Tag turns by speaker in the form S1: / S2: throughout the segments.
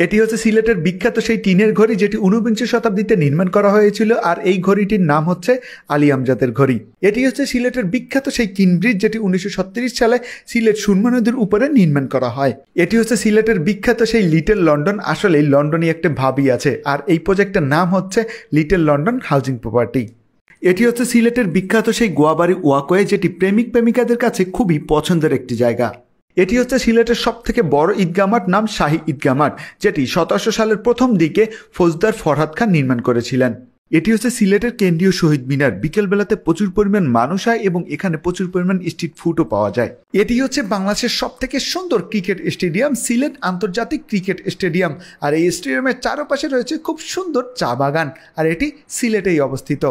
S1: এটি হচ্ছে সিলেটের বিখ্যাত সেই টিনের ঘড়ি, যেটি ঊনবিংশ শতাব্দীতে নির্মাণ করা হয়েছিল, আর এই ঘড়িটির নাম হচ্ছে আলী আমজাদের ঘড়ি। এটি হচ্ছে সিলেটের বিখ্যাত সেই কিন ব্রিজ, যেটি 1936 সালে সিলেট সুরমা নদীর উপরে নির্মাণ করা হয়। এটি হচ্ছে সিলেটের বিখ্যাত সেই লিটল লন্ডন। আসলে লন্ডনে একটা ভাবি আছে, আর এই প্রজেক্টের নাম হচ্ছে লিটল লন্ডন হাউজিং প্রপার্টি। এটি হচ্ছে সিলেটের বিখ্যাত সেই গোয়াবাড়ি ওয়াকওয়ে, যেটি প্রেমিক প্রেমিকাদের কাছে খুবই পছন্দের একটি জায়গা। এটি হচ্ছে সিলেটের সবথেকে বড় ঈদগাহ মাঠ, নাম শাহী ঈদগাহ মাঠ, যেটি 1700 সালের প্রথম দিকে ফৌজদার ফরহাদ খান নির্মাণ করেছিলেন। এটি হচ্ছে সিলেটের কেন্দ্রীয় শহীদ মিনার। বিকেলবেলাতে প্রচুর পরিমাণ মানুষ হয় এবং এখানে প্রচুর পরিমাণ স্ট্রিট ফুডও পাওয়া যায়। এটি হচ্ছে বাংলাদেশের সবথেকে সুন্দর ক্রিকেট স্টেডিয়াম, সিলেট আন্তর্জাতিক ক্রিকেট স্টেডিয়াম। আর এই স্টেডিয়ামের চারপাশে রয়েছে খুব সুন্দর চা বাগান, আর এটি সিলেটেই অবস্থিত।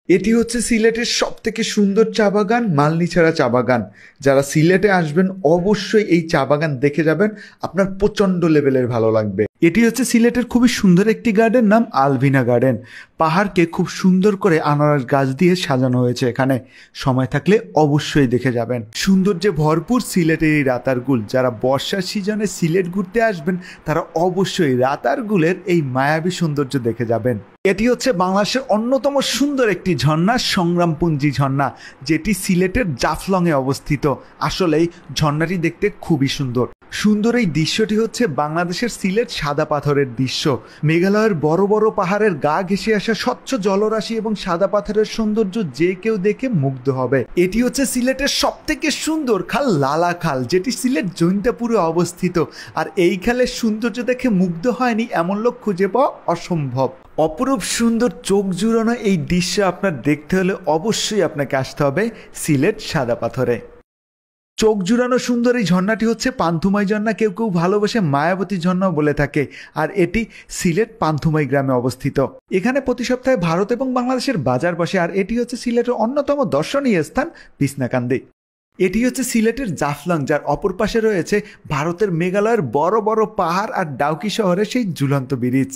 S1: এটি হচ্ছে সিলেটের সবথেকে সুন্দর চা বাগান, মালনীছাড়া চা বাগান। যারা সিলেটে আসবেন অবশ্যই এই চা বাগান দেখে যাবেন, আপনার প্রচণ্ড লেভেলের ভালো লাগবে। এটি হচ্ছে সিলেটের খুবই সুন্দর একটি গার্ডেন, নাম আলভিনা গার্ডেন। পাহাড়কে খুব সুন্দর করে আনারস গাছ দিয়ে সাজানো হয়েছে এখানে। সময় থাকলে অবশ্যই দেখে যাবেন। সৌন্দর্যে ভরপুর সিলেটের এই রাতারগুল। যারা বর্ষার সিজনে সিলেট ঘুরতে আসবেন তারা অবশ্যই রাতারগুলের এই মায়াবী সৌন্দর্য দেখে যাবেন। এটি হচ্ছে বাংলাদেশের অন্যতম সুন্দর একটি ঝর্ণা, সংগ্রামপুঞ্জি ঝর্ণা, যেটি সিলেটের জাফলংয়ে অবস্থিত। আসলেই ঝর্ণাটি দেখতে খুবই সুন্দর। সুন্দর এই দৃশ্যটি হচ্ছে বাংলাদেশের সিলেট সাদা পাথরের দৃশ্য। মেঘালয়ের বড় বড় পাহাড়ের গা ঘেঁষে আসা স্বচ্ছ জলরাশি এবং সাদা পাথরের সৌন্দর্য যে কেউ দেখে মুগ্ধ হবে। এটি হচ্ছে সিলেটের সবথেকে সুন্দর খাল, লালা খাল, যেটি সিলেট জৈন্তাপুরে অবস্থিত। আর এই খালের সৌন্দর্য দেখে মুগ্ধ হয়নি এমন লোক খুঁজে পাওয়া অসম্ভব। অপরূপ সুন্দর চোখ জুড়ানো এই দৃশ্য আপনার দেখতে হলে অবশ্যই আপনাকে আসতে হবে সিলেট সাদা পাথরে। চোখ জুড়ানো সুন্দর এই ঝর্ণাটি হচ্ছে পান্থুমাই ঝর্ণা। কেউ কেউ ভালোবেসে মায়াবতী ঝর্ণাও বলে থাকে। আর এটি সিলেট পান্থুমাই গ্রামে অবস্থিত। এখানে প্রতি সপ্তাহে ভারত এবং বাংলাদেশের বাজার বসে। আর এটি হচ্ছে সিলেটের অন্যতম দর্শনীয় স্থান বিছনাকান্দি। এটি হচ্ছে সিলেটের জাফলং, যার অপর পাশে রয়েছে ভারতের মেঘালয়ের বড় বড় পাহাড় আর ডাউকি শহরের সেই ঝুলন্ত ব্রিজ।